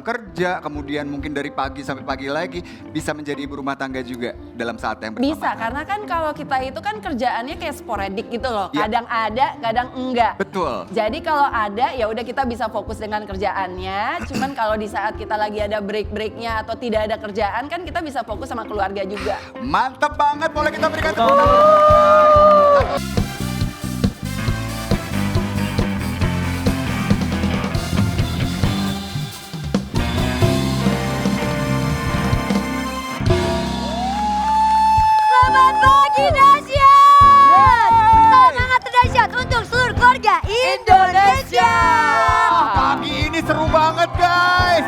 jam kerja, kemudian mungkin dari pagi sampai pagi lagi, bisa menjadi ibu rumah tangga juga dalam saat yang bersamaan? Bisa, karena kan kalau kita itu kan kerjaannya kayak sporadik gitu loh. Ya. Kadang ada, kadang enggak. Betul. Jadi kalau ada ya udah kita bisa fokus dengan kerjaannya. Cuman kalau di saat kita lagi ada break-breaknya atau tidak ada kerjaan kan kita bisa fokus sama keluarga juga. Mantap banget, boleh kita berikan tepuk tangan. Selamat pagi dahsyat. Semangat dahsyat untuk seluruh keluarga Indonesia. Pagi ini seru banget guys.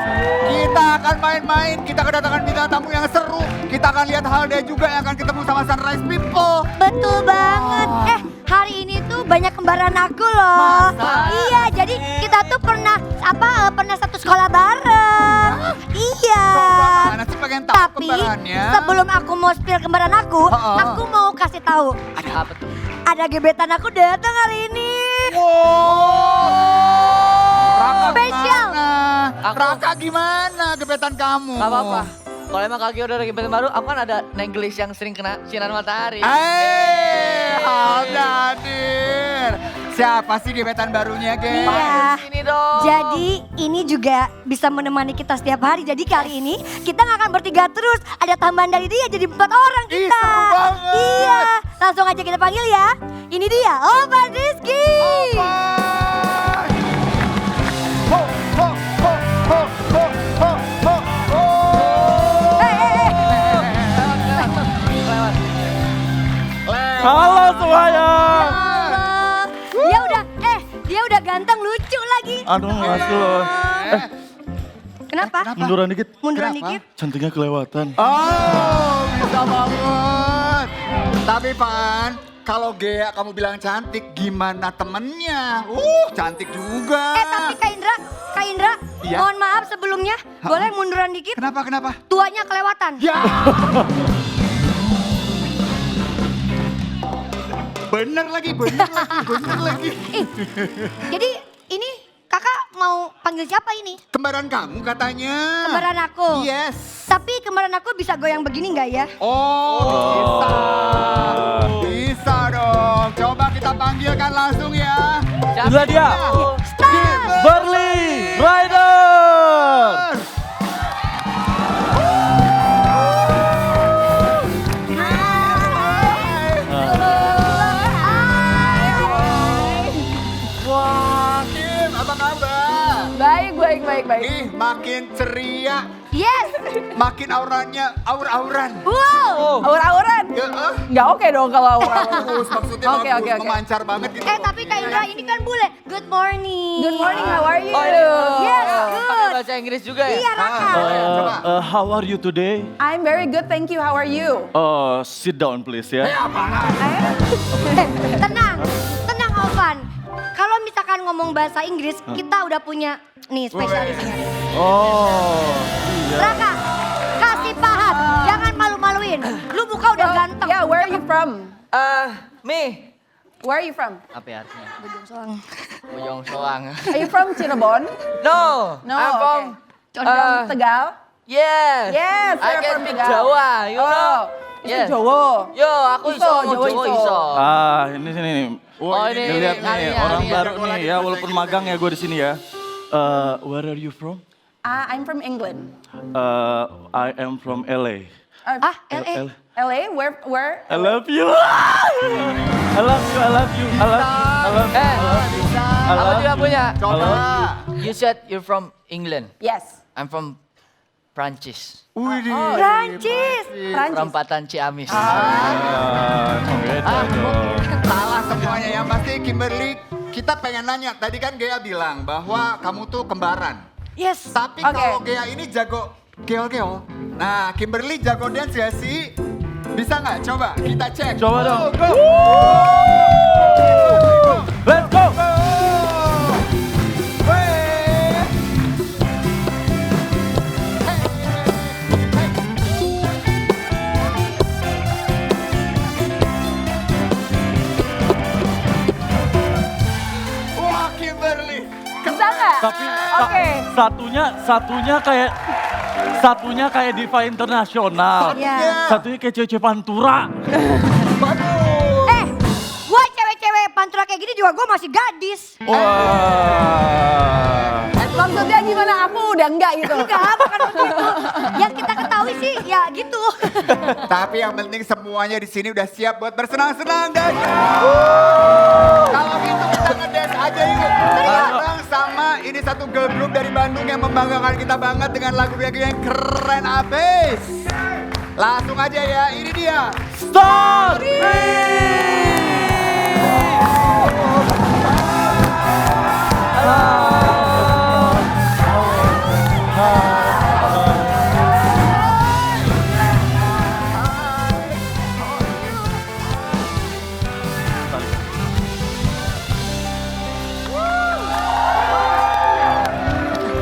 Kita akan main-main, kita kedatangan bintang tamu yang seru. Kita akan lihat hal dia juga yang akan ketemu sama Sunrise People. Betul banget. Hari ini tuh banyak kembaran aku loh. Masa? Iya, jadi kita tuh pernah satu sekolah bareng. Iya. Mana sih pengen tahu Tapi kembarannya? sebelum aku mau spill kembaran aku mau kasih tahu. Ada apa tuh? Ada gebetan aku datang hari ini. Raka Spesial. gimana? Raka gimana gebetan kamu? Gak apa-apa. Kalau emang kaki udah gebetan baru, aku kan ada Nenggelis yang sering kena sinar matahari. Hadir. Siapa sih gebetan barunya, Gen? Iya. Sini dong. Jadi ini juga bisa menemani kita setiap hari. Jadi kali ini kita nggak akan bertiga terus. Ada tambahan dari dia jadi 4 orang Ih, kita. seru banget. Iya. Langsung aja kita panggil ya. Ini dia, Ovan Rizky. Ovan. Ho, ho, ho, ho, ho, ho, ho, ho. Halo semuanya. Dia udah ganteng, lucu lagi. Aduh, makasih loh. Kenapa? Munduran dikit. Munduran Kenapa? dikit. Cantiknya kelewatan. Oh, bisa banget. Tapi Pan, kalau Gea kamu bilang cantik, gimana temennya? Cantik juga. Tapi Kak Indra, Iya? mohon maaf sebelumnya. Boleh munduran dikit? Kenapa? Tuanya kelewatan. Ya. Bener lagi. Jadi ini kakak mau panggil siapa ini? Kembaran kamu katanya. Kembaran aku. Yes. Tapi kembaran aku bisa goyang begini nggak ya? Oh, bisa dong. Coba kita panggilkan langsung ya. Inilah dia. Berli Rider. Wah, Kim, apa kabar? Baik. Ih, makin ceria, Yes. makin auranya aur-auran. Wow. Aur-auran. Ya, Nggak oke dong kalau aur-auran. bagus, maksudnya Oke, bagus, oke. memancar banget gitu. Tapi Kak Indra ini kan bule. Good morning. Good morning, how are you? Oh, ini. Yes, Pakai good. bahasa Inggris juga ya? Iya, Raka. Coba. How are you today? I'm very good, thank you. How are you? Sit down please ya. Tenang Ovan. Kalau misalkan ngomong bahasa Inggris, kita udah punya nih spesialisnya. Oh, iya. Raka, kasih paham. Jangan malu-maluin. Lu muka udah ganteng. Yeah, where are you from? Mi. Where are you from? Apa ya artinya? Bojong Soang. Bojong soang. Are you from Cirebon? No. No, I'm from, From Tegal? yes. Yes, I you're can from speak Tegal. Jawa, you know. Yes. Yes. Jawa. Yo, aku Iso, iso, ngomong Jawa Jawa iso. iso. Ini sini nih. Oh, ini Lihat nih kalian, orang kalian. baru nih ya, walaupun magang ya gue di sini ya. Where are you from? I'm from England. I am from LA. LA. LA? Where? I love you. I love you. I love you. I love you. Aku juga punya. Coba. You said you're from England. Yes. I'm from Prancis. Widih. Prancis. Perempatan Ciamis. Emang beda dong. Salah semuanya yang pasti Kimberly. Kita pengen nanya, tadi kan Gea bilang bahwa kamu tuh kembaran. Yes. Tapi Oke. kalau Gea ini jago geo-geo. Nah, Kimberly jago dance ya sih? Bisa nggak? Coba kita cek. Coba dong. Go. Let's go. Wah, Kimberly. Bisa nggak? Tapi Oke, Satunya kayak diva internasional. Iya. Satunya kayak cewek pantura. Gue cewek-cewek pantura kayak gini juga gue masih gadis. Wah. Maksudnya gimana? Aku udah enggak gitu. Enggak, bukan begitu. Yang kita ketahui sih ya gitu. Tapi yang penting semuanya di sini udah siap buat bersenang-senang dan kalau gitu kita ngedance aja yuk. Bareng sama ini satu girl group dari Bandung yang membanggakan kita banget dengan lagu-lagu yang keren abis. Langsung aja ya, ini dia.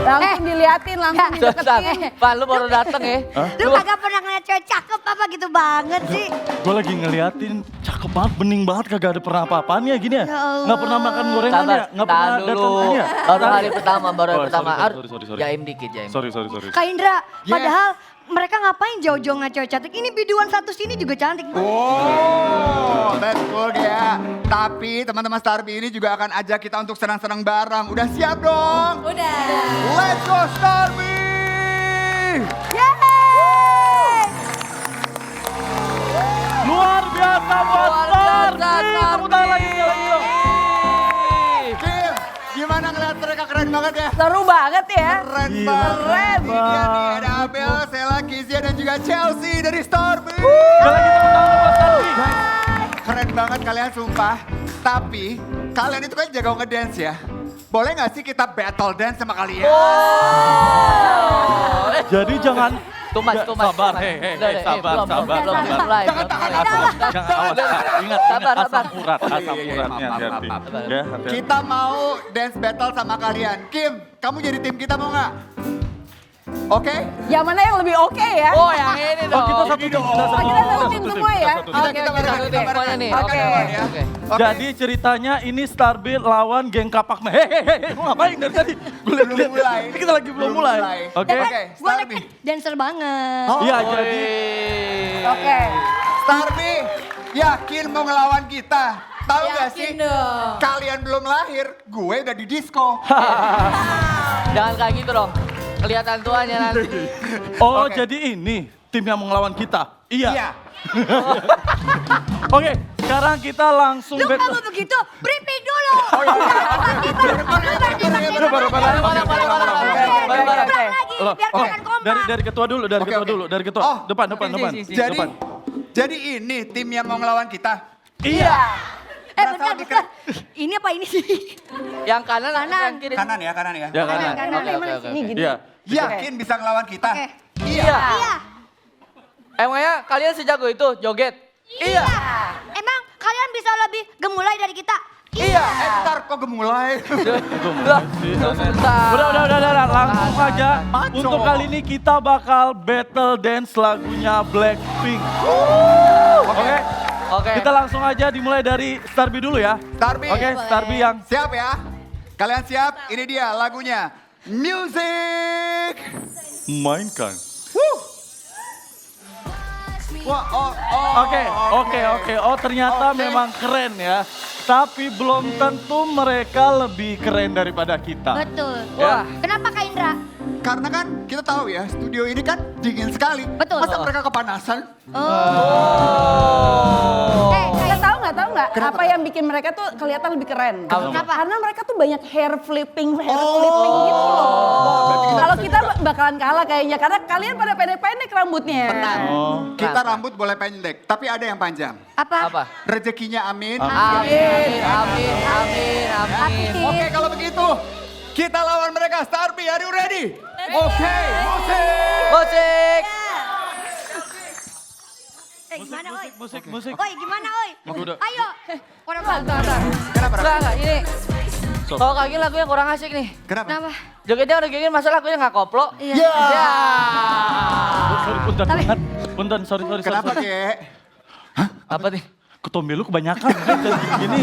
Langsung diliatin, langsung dideketin. Pan, lu baru dateng ya. Lu kagak pernah ngeliat cewek cakep apa gitu banget sih. Gue lagi ngeliatin cakep banget, bening banget, kagak ada pernah apa-apaan ya gini ya. Ya Allah. Nggak pernah makan gorengan ya, nggak pernah tahan datang dulu. ini ya. Baru hari pertama, baru hari Oh, pertama. sorry. Jaim dikit, jaim. Sorry. Kak Indra, Yes. padahal mereka ngapain jauh-jauh ngeliat cewek cantik. Ini biduan satu sini juga cantik. Oh, betul ya. Tapi teman-teman Starby ini juga akan ajak kita untuk senang-senang bareng. Udah siap dong? Udah. Let's go Starby! Yeay! Luar biasa buat Luar biasa, Starby. Tepuk tangan lagi dong. Kim, gimana ngeliat mereka keren banget ya? Seru banget ya. Keren Iya, banget. keren Ini dia nih, banget. ada Abel, Sela, Kizia, dan juga Chelsea dari Starby. Sekali lagi tepuk tangan buat Starby. Keren banget kalian sumpah. Tapi kalian itu kan jago ngedance ya. Boleh gak sih kita battle dance sama kalian? Jadi jangan Tumas. sabar, hei, sabar. Mulai. Jangan tahan, Jangan awas, ingat Sabar. asam uratnya Maaf. hati-hati. Ya, hati-hati. Kita mau dance battle sama kalian. Kim, kamu jadi tim kita mau gak? Oke? Yang mana yang lebih oke ya? Oh, yang ini dong. Oh, kita satu tim, Oh, kita satu tim semua ya? Kita satu tim. Oke, Kita oke, barengan, oke. kita barengan. nih. Oke, Oke. barengan ya. Oke. Oke. Jadi ceritanya ini Starby lawan geng kapak. Hehehe, mau ngapain dari tadi? Gue Belum mulai. Ini kita lagi belum mulai. Oke. Oke, Gue Starby. dancer banget. Iya, jadi Oke. Starby, yakin mau ngelawan kita? Tahu gak sih? Yakin dong. Kalian belum lahir, gue udah di disco. Jangan kayak gitu dong. Kelihatan tuanya nanti. oh Oke. jadi ini tim yang mau ngelawan kita. Iya. Iya. Oke, sekarang kita langsung Lu battle. kamu begitu, briefing dulu. Oh iya. Baru. Loh, Biar oke, kalian kompak. dari ketua dulu, dari Oke, ketua oke. dulu, dari ketua. Oh, Depan. Jadi, Depan. jadi ini tim yang mau ngelawan kita. Iya. Bentar. Ini apa ini sih? Yang kanan, Kanan. yang kiri. Kanan ya. Ya kanan. Oke. Ini gini. Iya. Yakin bisa ngelawan kita? Oke. Iya. Iya. Emangnya kalian sejago itu joget? Iya. Emang kalian bisa lebih gemulai dari kita? Iya. Ntar kok gemulai. Lah, sebentar. Udah, langsung aja. Maco. Untuk kali ini kita bakal battle dance lagunya Blackpink. Oke. Oke. Kita langsung aja dimulai dari Starby dulu ya. Starby. Oke, Starby yang Siap ya? Kalian siap? Ini dia lagunya. Music. mainkan. Wah, Oke. Oh, ternyata Oke. memang keren ya. Tapi belum tentu mereka lebih keren daripada kita. Betul. Ya. Kenapa Kak Indra? Karena kan kita tahu ya, studio ini kan dingin sekali. Betul. Masa mereka kepanasan? Nggak tahu nggak? Kenapa? Apa yang bikin mereka tuh kelihatan lebih keren? Kenapa? Karena mereka tuh banyak hair flipping gitu loh. Kalau kita bakalan kalah kayaknya karena kalian pada pendek-pendek rambutnya. Oh. Kita rambut boleh pendek, tapi ada yang panjang. Apa? Rezekinya amin. Amin. Oke, kalau begitu kita lawan mereka. Starby, are you ready? Oke, musik. Musik. Gimana oi? Musik. Oi gimana oi? Udah. Ayo. Orang Kenapa? Enggak, ini. Kalau kayak gini lagunya kurang asik nih. Kenapa? Kenapa? Jogetnya udah gini, masa lagunya nggak koplo? Iya. Ya. Sorry, punten, sorry. Kenapa, Ge? Apa nih? Ketombe lu kebanyakan kan jadi gini.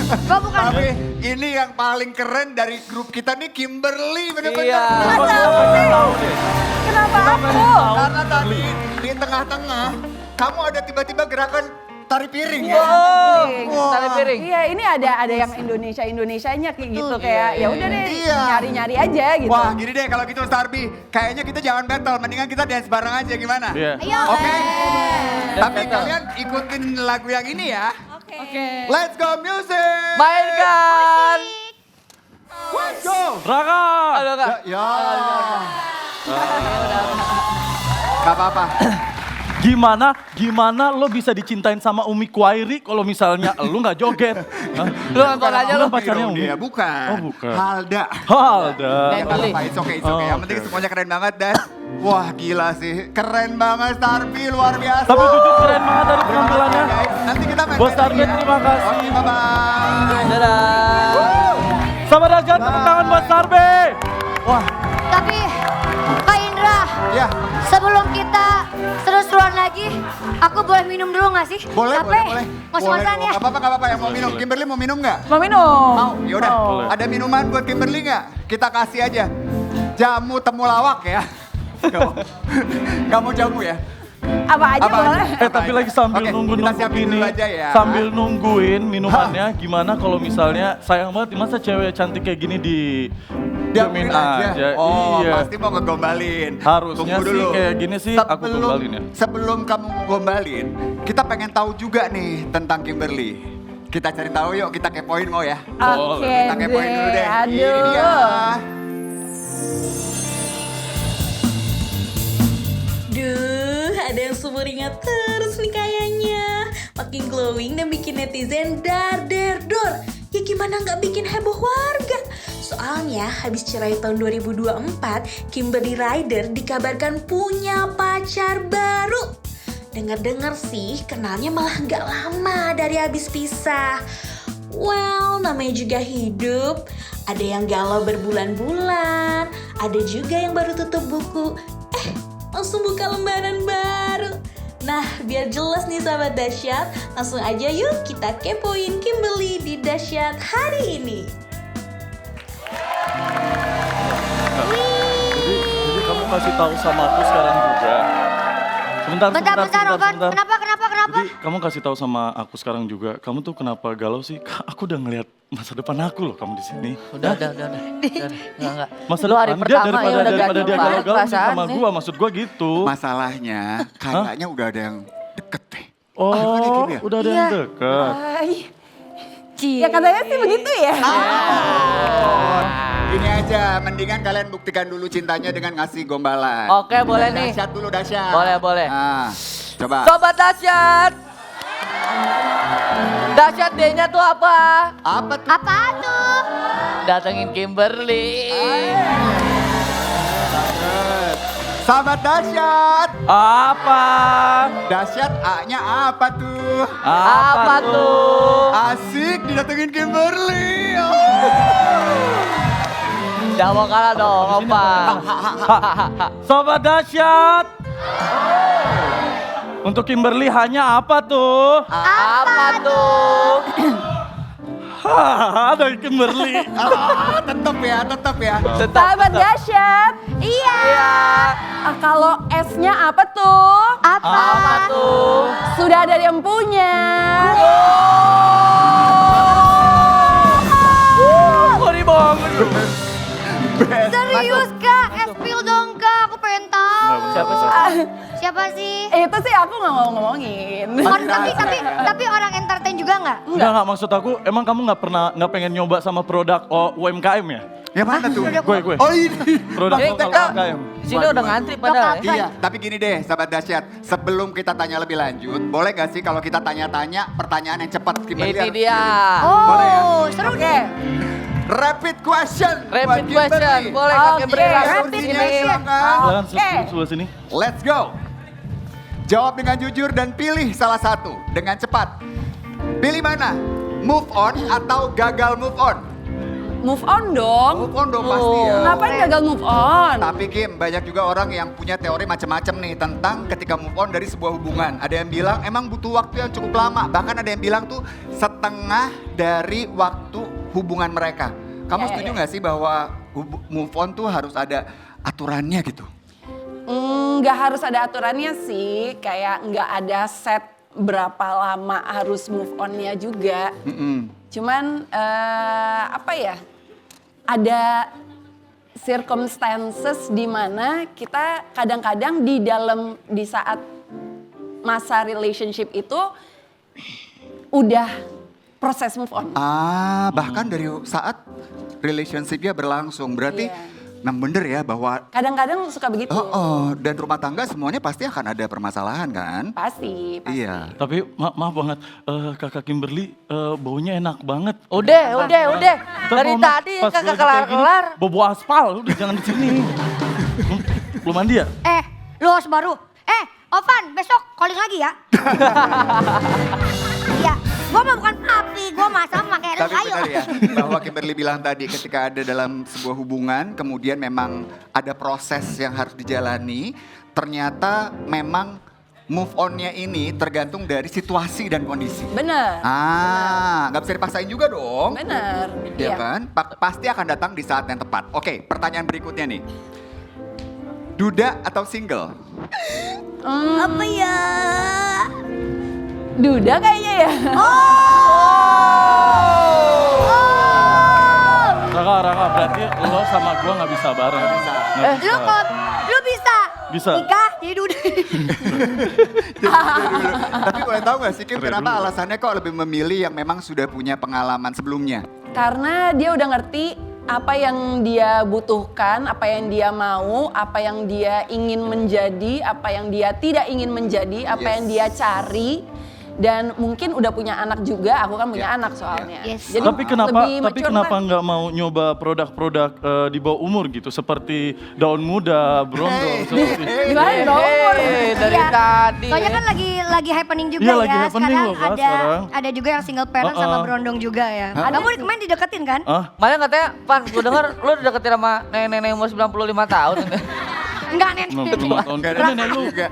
Gua bukan. Tapi ini yang paling keren dari grup kita nih Kimberly bener-bener. Iya. Coba kita pengen tahu deh. Kenapa aku? Karena tadi di tengah-tengah kamu ada tiba-tiba gerakan tari piring ya. Wow. Tali piring. Iya, ini ada yang Indonesianya kayak gitu kayak ya udah deh Iya. nyari-nyari aja gitu. Wah gini deh kalau gitu Starby, kayaknya kita jangan battle, mendingan kita dance bareng aja gimana? Iya. Ayo. Oke? Tapi battle. kalian ikutin lagu yang ini ya. Oke. Let's go music! Mainkan. Let's go! Raka. Aduh, Kak. Ya. Gak apa-apa. Gimana lo bisa dicintain sama Umi Kwairi kalau misalnya lo nggak joget? Hah? Lu nonton aja lu. Bukan pacarnya Umi. Dia bukan. Oh, bukan. Halda. Halda. Ya nggak apa-apa, it's okay. Yang penting Oke. semuanya keren banget dan wah gila sih. Keren banget Starby, luar biasa. Tapi jujur keren banget dari penampilannya. Nanti kita main Bos lagi Starby, ya. terima kasih. Oke, bye-bye. Dadah. Sama Dahsyat, tepuk tangan buat Starby. Wah, Tapi Kak Indra, ya sebelum kita seru-seruan lagi, aku boleh minum dulu gak sih? boleh, Capek. boleh. Ngos-ngosan ya. Gak apa-apa yang mau minum. Kimberly mau minum nggak? Mau minum? Mau, yaudah. Boleh. Ada minuman buat Kimberly nggak? Kita kasih aja. Jamu temulawak ya. Gak mau jamu ya? Apa aja Apa boleh? aja? Tapi lagi sambil Oke, nunggu kita siapin gini, dulu aja ya. sambil nungguin minumannya, gimana kalau misalnya sayang banget masa cewek cantik kayak gini diamin aja. Oh, Iya. pasti mau ngegombalin. Harusnya Tunggu sih dulu. kayak gini sih aku gombalin ya. Sebelum kamu gombalin, kita pengen tahu juga nih tentang Kimberly. Kita cari tahu yuk, kita kepoin mau ya. Oke Kita kepoin dulu deh. Ini dia. Aduh. Duh, ada yang sumringah terus nih kayaknya. Makin glowing dan bikin netizen dar dor. Ya gimana nggak bikin heboh warga? Soalnya habis cerai tahun 2024, Kimberly Ryder dikabarkan punya pacar baru. Dengar-dengar sih kenalnya malah nggak lama dari habis pisah. Well, namanya juga hidup. Ada yang galau berbulan-bulan, ada juga yang baru tutup buku. Langsung buka lembaran baru. Nah, biar jelas nih sahabat Dahsyat, langsung aja yuk kita kepoin Kimberly di Dahsyat hari ini. Jadi kamu kasih tahu sama aku sekarang juga. Sebentar, Bentar, Rovan. Kenapa? Jadi kamu kasih tahu sama aku sekarang juga. Kamu tuh kenapa galau sih? Aku udah ngeliat masa depan aku loh kamu di sini. Udah. Enggak. Masa Lu hari depan dia pertama ya udah daripada ganti dia banget galau-galau nih sama perasaannya. gua, maksud gua gitu. Masalahnya kayaknya udah ada yang deket deh. Oh, Kim ya? udah ada yang deket. Ay. Ya katanya sih begitu ya. Gini aja, mendingan kalian buktikan dulu cintanya dengan ngasih gombalan. Oke, boleh nih. Dahsyat dulu, Dahsyat. Boleh. Nah, coba. Sobat Dahsyat. Dahsyat D-nya tuh apa? Apa tuh? Apa tuh? Datengin Kimberly. Sahabat Dahsyat. Apa? Dahsyat A-nya apa tuh? Apa tuh? Asik didatengin Kimberly. Jangan mau kalah dong, Opa. Sobat Dahsyat. Untuk Kimberly hanya apa tuh? Apa tuh? Ada Kimberly. Tetep ya. Sahabat Dahsyat. Iya. Kalau S-nya apa tuh? Apa tuh? Sudah ada yang punya. Kok dibohongin? Serius Kak, spill dong Kak, aku pengen tahu. Siapa sih? Siapa sih? Itu sih aku nggak mau ngomongin. Tapi orang entertain juga nggak? Enggak, maksud aku, emang kamu nggak pengen nyoba sama produk UMKM ya? Yang mana tuh? Gue. Oh ini. Produk Jadi lokal kita UMKM. sini udah ngantri padahal ya. Iya, tapi gini deh sahabat Dahsyat. Sebelum kita tanya lebih lanjut, boleh gak sih kalau kita tanya-tanya pertanyaan yang cepat? Kimberly Ini harus dia. Boleh ya? Oh, seru Oke. nih. Rapid question. Rapid buat Kimberly. question. Boleh Kak Oke, Kimberly langsung rapid di sini. question. Silakan. Silakan sebelah sini. Let's go. Jawab dengan jujur dan pilih salah satu dengan cepat. Pilih mana? Move on atau gagal move on? move on dong. Move on dong pasti ya. Ngapain gagal move on? Tapi Kim, banyak juga orang yang punya teori macam-macam nih tentang ketika move on dari sebuah hubungan. Ada yang bilang emang butuh waktu yang cukup lama. Bahkan ada yang bilang tuh setengah dari waktu hubungan mereka. Kamu setuju nggak sih bahwa move on tuh harus ada aturannya gitu? Nggak harus ada aturannya sih. Kayak nggak ada set berapa lama harus move on-nya juga. Cuman apa ya? Ada circumstances di mana kita kadang-kadang di saat masa relationship itu udah proses move on. Bahkan dari saat relationship-nya berlangsung. Berarti memang bener ya bahwa Kadang-kadang suka begitu. dan rumah tangga semuanya pasti akan ada permasalahan kan? Pasti. Iya. Tapi maaf banget, kakak Kimberly baunya enak banget. Udah. Ntar Dari kalau tadi pas kagak lagi kayak gini, kelar-kelar. Bobo aspal, udah jangan di sini. Belum mandi ya? Lu host baru. Ovan, besok calling lagi ya. Iya, gua mah bukan papi, gua mah sama kayak lu, Tapi ayo. benar ya, bahwa Kimberly bilang tadi ketika ada dalam sebuah hubungan, kemudian memang ada proses yang harus dijalani, ternyata memang move on-nya ini tergantung dari situasi dan kondisi. Bener. Nggak bisa dipaksain juga dong. Bener. Ya kan? Pasti akan datang di saat yang tepat. Oke, pertanyaan berikutnya nih. Duda atau single? Apa ya? Duda kayaknya ya. Raka, berarti lo sama gua nggak bisa bareng. Nggak bisa. Lu bisa? Bisa. Nikah jadi duda. Tapi boleh tahu nggak sih Kim, kenapa alasannya kok lebih memilih yang memang sudah punya pengalaman sebelumnya? Karena dia udah ngerti apa yang dia butuhkan, apa yang dia mau, apa yang dia ingin menjadi, apa yang dia tidak ingin menjadi, apa yang dia cari. Dan mungkin udah punya anak juga, aku kan punya anak soalnya. Yes. Jadi Tapi kenapa lebih mature lah. nggak mau nyoba produk-produk di bawah umur gitu, seperti daun muda, brondol, seperti Gimana dong umur? Dari Iya. tadi. Soalnya kan lagi happening juga Iya, ya. lagi happening Sekarang loh, Kak, ada sekarang. ada juga yang single parent sama berondong juga ya. Kamu kemarin dideketin kan? Makanya katanya, Pan, gue denger lu udah deketin sama nenek-nenek umur 95 tahun. Enggak, Nen. 65 tahun. Nggak Eh, nenek lu. juga.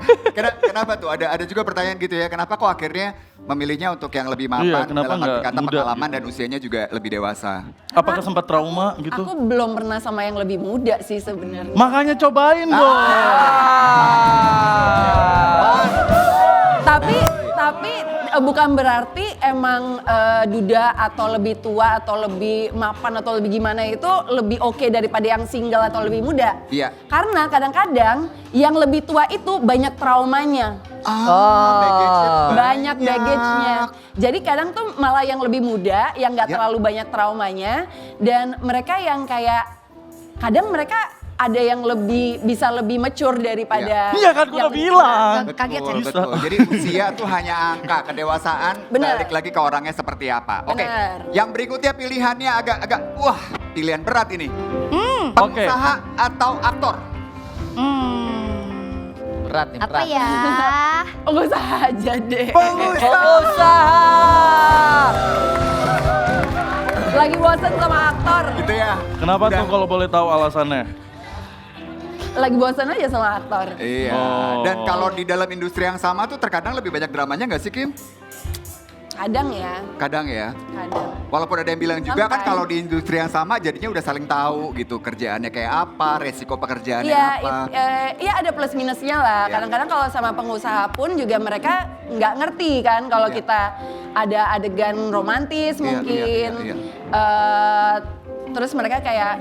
Kenapa tuh? Ada juga pertanyaan gitu ya. Kenapa kok akhirnya memilihnya untuk yang lebih mapan Iya, kenapa dalam arti nggak kata muda pengalaman gitu? dan usianya juga lebih dewasa? Apakah sempat trauma gitu? Aku belum pernah sama yang lebih muda sih sebenarnya. Makanya cobain dong. Tapi bukan berarti emang duda atau lebih tua atau lebih mapan atau lebih gimana itu lebih oke daripada yang single atau lebih muda. Iya. Karena kadang-kadang yang lebih tua itu banyak traumanya. Banyak baggage-nya. Jadi kadang tuh malah yang lebih muda yang nggak terlalu banyak traumanya dan mereka yang kayak kadang mereka ada yang bisa lebih mature daripada Iya kan, gua udah bilang. Kaget ya. Betul. Jadi usia tuh hanya angka, kedewasaan Bener. balik lagi ke orangnya seperti apa. Oke. Bener. Yang berikutnya pilihannya agak pilihan berat ini. Oke. Pengusaha atau aktor? Berat nih, Apa berat. ya? Pengusaha aja deh. Pengusaha. Lagi bosen sama aktor. Gitu ya. Kenapa Udah. tuh kalau boleh tahu alasannya? Lagi bosen aja sama aktor. Iya. Oh. Dan kalau di dalam industri yang sama tuh terkadang lebih banyak dramanya nggak sih Kim? Kadang ya, Kadang ya. kadang. Walaupun ada yang bilang juga kan Sometimes. kalau di industri yang sama jadinya udah saling tahu gitu kerjaannya kayak apa, resiko pekerjaannya Iya, apa. iya ada plus minusnya lah. Iya. Kadang-kadang kalau sama pengusaha pun juga mereka nggak ngerti kan kalau Iya. kita ada adegan romantis Iya, mungkin. iya. Terus mereka kayak,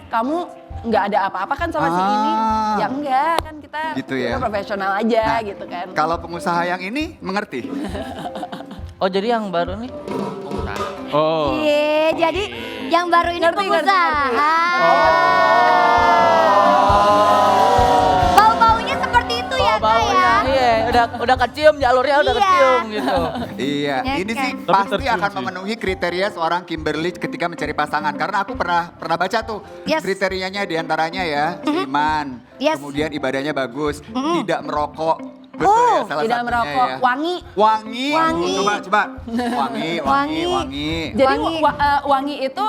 kamu nggak ada apa-apa kan sama si ini? Ya enggak, kan kita Gitu ya. udah profesional aja Nah, gitu kan. Kalau pengusaha yang ini mengerti. Oh jadi yang baru nih? Oh. Iya, jadi yang baru ini Ngerti, pengusaha. Bau-baunya seperti itu ya, Kak ya? Iya, udah kecium jalurnya udah Iya. kecium gitu. Iya, Ya ini kan? sih Tapi pasti tercium akan sih. memenuhi kriteria seorang Kimberly ketika mencari pasangan. Karena aku pernah baca tuh Yes. kriterianya diantaranya ya, iman, Yes. kemudian ibadahnya bagus, tidak merokok. Betul ya salah Tidak satunya merokok, ya. wangi. Wangi. Wangi. Coba. Wangi. Wangi. Jadi Wangi. wangi itu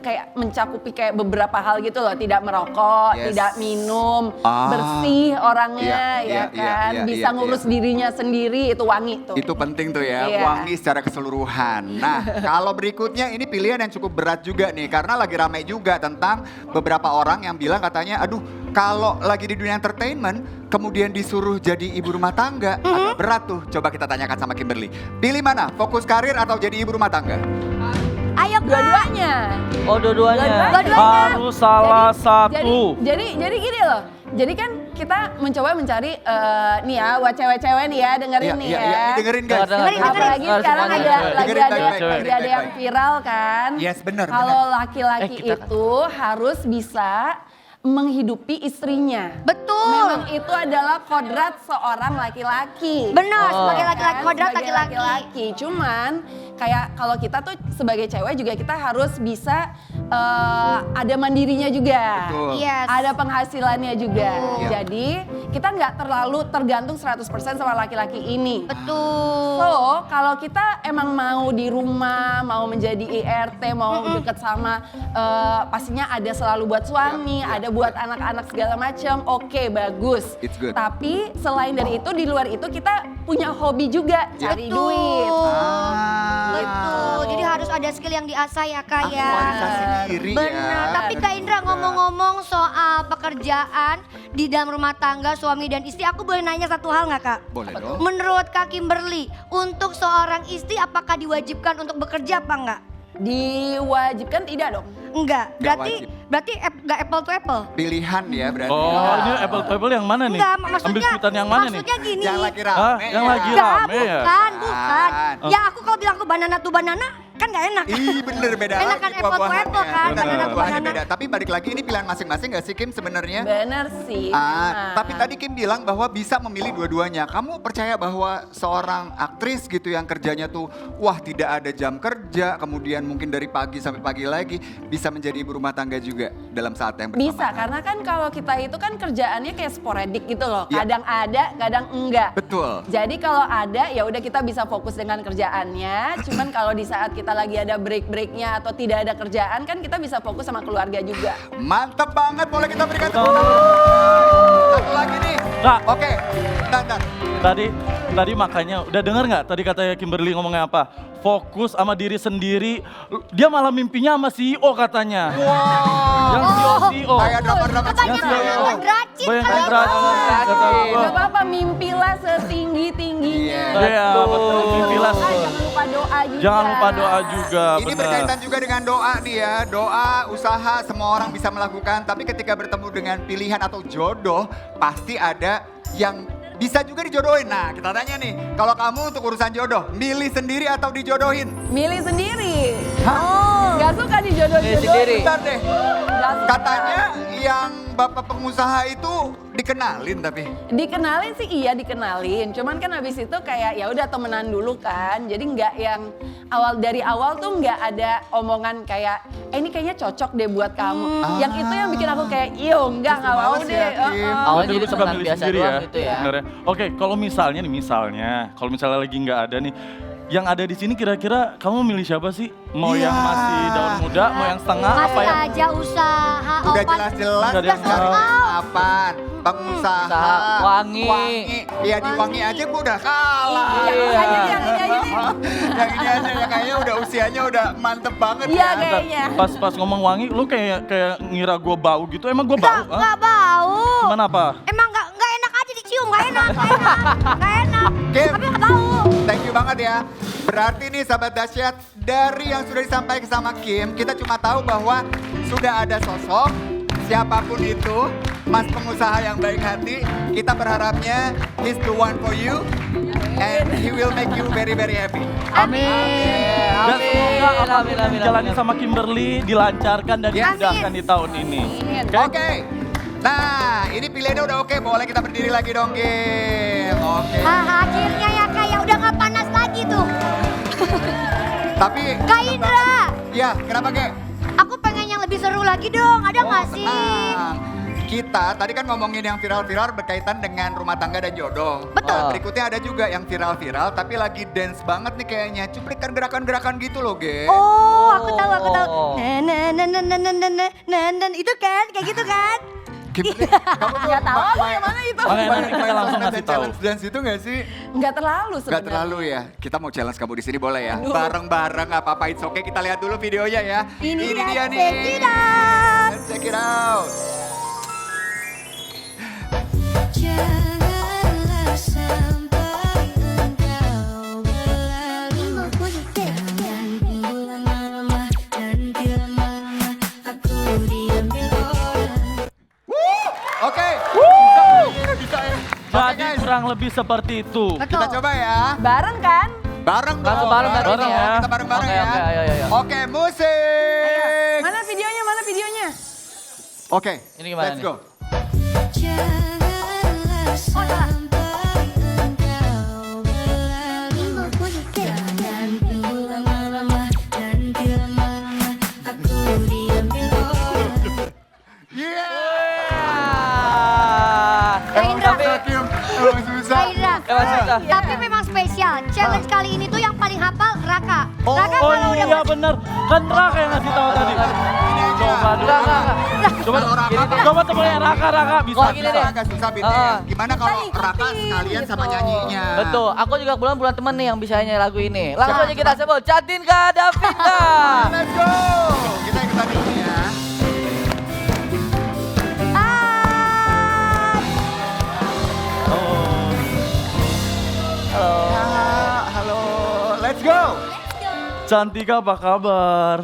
kayak mencakupi kayak beberapa hal gitu loh, tidak merokok, Yes. tidak minum, Ah. bersih orangnya Iya, ya iya, kan, iya, bisa iya, ngurus iya. dirinya sendiri, itu wangi tuh. Itu penting tuh ya, Iya. wangi secara keseluruhan. Nah, kalau berikutnya ini pilihan yang cukup berat juga nih, karena lagi ramai juga tentang beberapa orang yang bilang katanya, aduh kalau lagi di dunia entertainment, kemudian disuruh jadi ibu rumah tangga, agak berat tuh. Coba kita tanyakan sama Kimberly. Pilih mana, fokus karir atau jadi ibu rumah tangga? Ayo Kak. Dua-duanya. Oh, dua-duanya. Dua-duanya. Harus salah satu. Jadi gini loh. Jadi kan kita mencoba mencari nih ya buat cewek-cewek nih ya, dengerin nih ya. Ini dengerin guys. Dengerin, Apalagi dengerin. sekarang Semuanya ada cewek. lagi Dengerin ada baik-baik, lagi ada yang baik-baik. viral kan. Yes, benar, Kalau benar. laki-laki kita kan. itu harus bisa menghidupi istrinya. Betul. Memang itu adalah kodrat seorang laki-laki. Benar, sebagai Kan? laki-laki, kodrat Sebagai laki-laki. Cuman kayak kalau kita tuh sebagai cewek juga kita harus bisa ada mandirinya juga. Betul. Yes. Ada penghasilannya juga. Iya. Jadi kita nggak terlalu tergantung 100% sama laki-laki ini. Betul. So, kalau kita emang mau di rumah, mau menjadi IRT, mau deket sama, pastinya ada selalu buat suami, ada buat anak-anak segala macam. Oke, bagus. It's good. Tapi selain dari itu, di luar itu kita punya hobi juga, cari Betul. duit. Betul. Jadi harus ada skill yang diasah ya Kak ya. Aktualisasi diri ya. Benar. Tapi Kak Indra ngomong-ngomong soal pekerjaan di dalam rumah tangga suami dan istri, aku boleh nanya satu hal nggak Kak? Boleh dong. Menurut Kak Kimberly, untuk seorang istri apakah diwajibkan untuk bekerja apa enggak? Diwajibkan tidak dong? Enggak. Nggak Berarti enggak apple to apple. Pilihan ya berarti. Oh, ini apple to apple yang mana nih? Enggak, Ambil maksudnya kejutan yang mana nih? maksudnya gini. Yang lagi Hah? rame Yang ya. lagi Enggak, rame ya? bukan. Bukan. Ya aku kalau bilang aku banana tuh banana kan gak enak. Ih bener beda Enak lagi kan apple to buah-buahannya. apple kan, Bener, banana to buah-buahannya banana. beda. Tapi balik lagi ini pilihan masing-masing gak sih Kim sebenarnya? Bener sih. Nah. Tapi tadi Kim bilang bahwa bisa memilih dua-duanya. Kamu percaya bahwa seorang aktris gitu yang kerjanya tuh wah tidak ada jam kerja, kemudian mungkin dari pagi sampai pagi lagi bisa menjadi ibu rumah tangga juga dalam saat yang bersamaan? Bisa, karena kan kalau kita itu kan kerjaannya kayak sporadik gitu loh. Ya. Kadang ada, kadang enggak. Betul. Jadi kalau ada ya udah kita bisa fokus dengan kerjaannya. Cuman kalau di saat kita lagi ada break-breaknya atau tidak ada kerjaan kan kita bisa fokus sama keluarga juga. Mantap banget, boleh kita berikan tepuk tangan. Satu lagi nih. Kak. Oke, bentar. Tadi makanya udah dengar nggak tadi katanya Kimberly ngomongnya apa? Fokus sama diri sendiri. Dia malah mimpinya sama CEO katanya. Wow. Yang CEO. Kayak drama-drama Kebanyakan cinta ya. nonton Dracin Banyak kali. dracin, kata gua. Gak apa-apa, mimpilah setinggi-tingginya. Iya, betul. Mimpilah. Jangan lupa doa juga. Jangan lupa doa juga, Ini benar. berkaitan juga dengan doa nih ya. Doa, usaha semua orang bisa melakukan. Tapi ketika bertemu dengan pilihan atau jodoh, pasti ada yang bisa juga dijodohin. Nah kita tanya nih, kalau kamu untuk urusan jodoh, milih sendiri atau dijodohin? Milih sendiri. Oh. Gak suka dijodoh-jodohin. Milih sendiri. Bentar deh, Gak suka. katanya yang bapak pengusaha itu dikenalin tapi. Dikenalin sih iya dikenalin, cuman kan habis itu kayak ya udah temenan dulu kan, jadi nggak yang dari awal tuh nggak ada omongan kayak ini kayaknya cocok deh buat kamu. Yang itu yang bikin aku kayak iyo nggak mau males deh. ya, Kim. Oh. Awalnya Berarti jadi lu suka temenan milih biasa sendiri doang gitu ya. Bener. Oke, kalau misalnya nih kalau misalnya lagi nggak ada nih, yang ada di sini kira-kira kamu milih siapa sih? Mau Iya. yang masih daun muda, mau yang setengah, apa Masih yang aja usaha. Udah Opan. jelas-jelas Nggak ada yang cari tahu. apaan? Pengusaha, Usaha, wangi. Iya di wangi aja gue udah kalah. Yang ini aja, yang ini aja. Yang ini aja ya kayaknya udah usianya udah mantep banget Iya ya. kayaknya. pas ngomong wangi, lu kayak ngira gua bau gitu. Emang gua bau? Nggak bau. Gimana apa? Emang nggak enak aja dicium, nggak enak. Nggak enak. Kim. Tapi nggak bau. Thank you banget ya. Berarti nih sahabat dahsyat, dari yang sudah disampaikan sama Kim, kita cuma tahu bahwa sudah ada sosok, siapapun itu, mas pengusaha yang baik hati, kita berharapnya he's the one for you, and he will make you very very happy. Amin. Dan semoga apa amin, yang amin, dijalani amin. sama Kimberly dilancarkan dan Yes. dimudahkan di tahun ini. Oke. Nah, ini pilihannya udah oke, boleh kita berdiri lagi dong, Kim. Oke. Akhirnya ya Kak, ya udah nggak panas lagi tuh. Tapi Kak Indra, ya, kenapa, Kek? aku pengen yang lebih seru lagi dong, ada nggak sih? tenang. kita tadi kan ngomongin yang viral-viral berkaitan dengan rumah tangga dan jodoh. Betul. Berikutnya ada juga yang viral-viral tapi lagi dance banget nih kayaknya. Cuplikan gerakan-gerakan gitu loh, Ge. Oh, aku tahu, aku tahu. Oh. Itu kan, kayak gitu kan? Kimberly, kamu tuh Nggak tahu apa yang mana itu. Oke, nanti kita langsung main kasih tahu. challenge dance itu gak sih? Nggak terlalu Gak sebenarnya. terlalu ya. Kita mau challenge kamu di sini boleh ya? Bareng-bareng gak apa-apa, it's okay. Kita lihat dulu videonya ya. Ini dia, nih. check it out. Let's check it out. Janganlah sampai engkau berlalu. Jangan tunggu lama-lama, nanti lama-lama aku diambil orang. Oke. Bisa ya. Oke, Jadi guys. kurang lebih seperti itu. Kita coba ya. Bareng kan? Bareng dong. Langsung bareng-bareng Bareng ya. Kita bareng-bareng Oke, ya. oke, ayo. Oke, musik. Mana videonya? Mana videonya? Oke. Ini gimana Let's nih? go. Janganlah sampai engkau berlalu. Jangan tunggu lama-lama, nanti lama-lama aku diambil orang. Kak Indra, Kim, emang susah. Kak Indra. Emang susah. Tapi memang spesial. Challenge kali ini tuh yang paling hafal Raka. Raka Oh kalau udah iya bener, kan Raka yang ngasih tahu tadi. Coba dulu. Coba temennya Raka bisa. Oh, gini deh. Agak susah beatnya. Gimana kalau Kita Raka ikutin sekalian sama gitu. nyanyinya? Betul, aku juga bulan temen nih yang bisa nyanyi lagu ini. Langsung aja kita sebut, Jatinka Davinka. Let's go. Kita ikutan dulu ya. Halo. Halo. Let's go. Cantika apa kabar?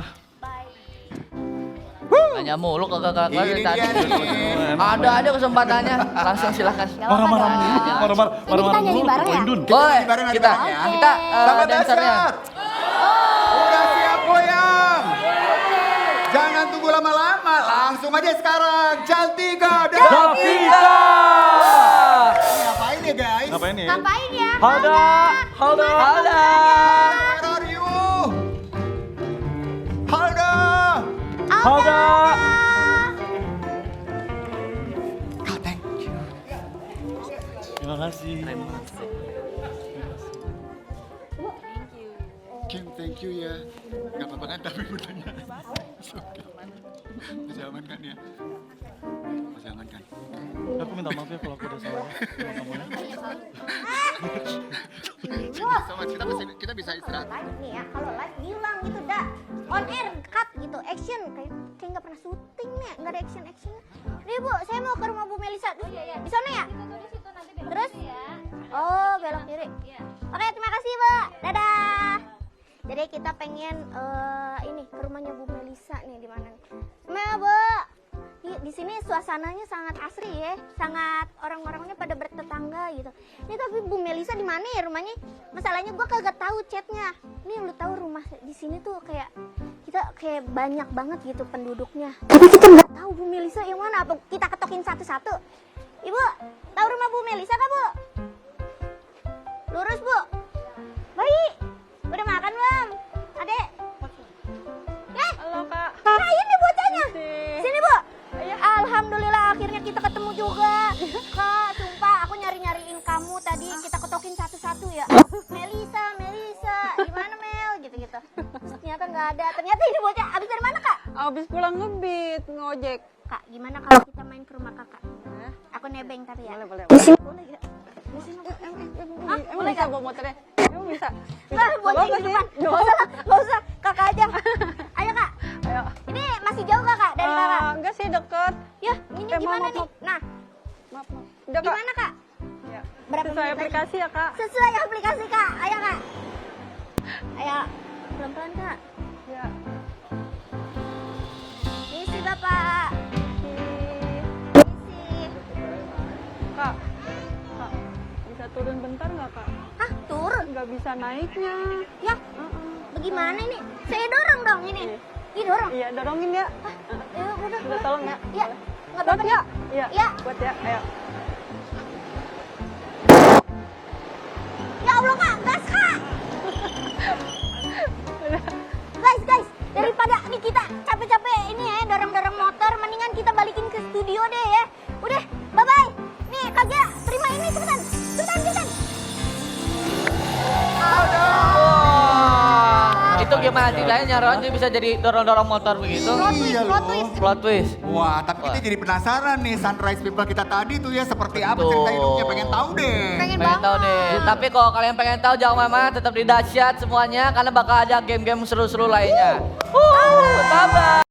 Nanya mulu ke kakak Ini dia nih. Ada kesempatannya. Langsung silahkan. Marah-marah mulu, marah-marah nyanyi mulu, bareng ya? Indun. Boleh, nyanyi bareng, kita, bareng ya. kita Selamat dancernya. dahsyat. Udah siap goyang. Jangan tunggu lama-lama, langsung aja sekarang. Cantika Davinka! Ngapain ya guys? Ngapain nih? Ngapain ya? Halda. Halo. Where are you? Halda. Halda. Kak, thank you. Terima kasih. Kim, thank you ya. Gak apa-apa kan tapi bertanya. Masih aman kan ya? Masih aman kan? Aku minta maaf ya kalau aku udah salah sama kamu ya. So much. Kita bisa istirahat. Live nih ya, kalau live diulang gitu dah. On air, cut gitu, action. Kayak nggak pernah syuting nih, nggak ada action. Nih Bu, saya mau ke rumah Bu Melisa. Di sana ya? Terus? Oh, belok kiri. Oke, terima kasih Bu. Dadah. Jadi kita pengen ini ke rumahnya Bu Melisa nih di mana? Bu. Di sini suasananya sangat asri ya, sangat orang-orangnya pada bertetangga gitu. Ini tapi Bu Melisa di mana ya rumahnya? Masalahnya gue kagak tahu chatnya. Nih lu tahu rumah di sini tuh kayak kita kayak banyak banget gitu penduduknya. Tapi kita nggak tahu Bu Melisa yang mana. Apa kita ketokin satu-satu? Ibu, tahu rumah Bu Melisa kah Bu? Lurus Bu. Baik. Udah makan belum? Adek. Halo Kak. Kirain nih bocahnya. Sini Bu. Alhamdulillah akhirnya kita ketemu juga. Kak, sumpah aku nyari-nyariin kamu tadi, kita ketokin satu-satu ya. Melisa, gimana Mel? Gitu-gitu. Terus ternyata nggak ada. Ternyata ini bocah abis dari mana Kak? Abis pulang ngebit, ngojek. Kak, gimana kalau kita main ke rumah Kakak? Aku nebeng tapi ya. Boleh. Di sini boleh ya? Hah? Emang Boleh bisa nggak? bawa motornya? Emang bisa? Lah, bocah di depan. Nggak usah, Kakak aja. Ayo Kak. Ayo. Ini masih jauh nggak Kak dari Kakak? Enggak sih deket. Ya, ini gimana nih? Nah, Maaf. Udah Kak. gimana Kak? Ya. Berapa Sesuai menit lagi? aplikasi ya Kak. Sesuai aplikasi Kak. Ayo Kak. Ayo. Pelan-pelan Kak. Ya. Misi Bapak. Ih, Misi. Kak. Kak. Bisa turun bentar nggak Kak? Hah, turun? Nggak bisa naiknya. Ya, bagaimana ini? Saya dorong dong ini. Ini dorong. Iya dorongin ya. Ya udah. Bisa tolong ya. Ya, nggak Kuat apa-apa ya? nih. Iya. Ya. Kuat ya. Ayo. Ya Allah Kak, gas Kak. Guys, daripada nih kita capek-capek ini ya dorong-dorong motor, mendingan kita balikin ke studio deh ya. gimana ceritanya nyaron bisa jadi dorong-dorong motor begitu? Iya loh. Plot twist. Wah, tapi kita jadi penasaran nih Sunrise People kita tadi tuh ya seperti apa Betul. cerita hidupnya, pengen tahu deh. Pengen Pengen tahu banget. deh. Tapi kalau kalian pengen tahu jangan mana tetap di Dahsyat semuanya karena bakal ada game-game seru-seru lainnya. Bye-bye.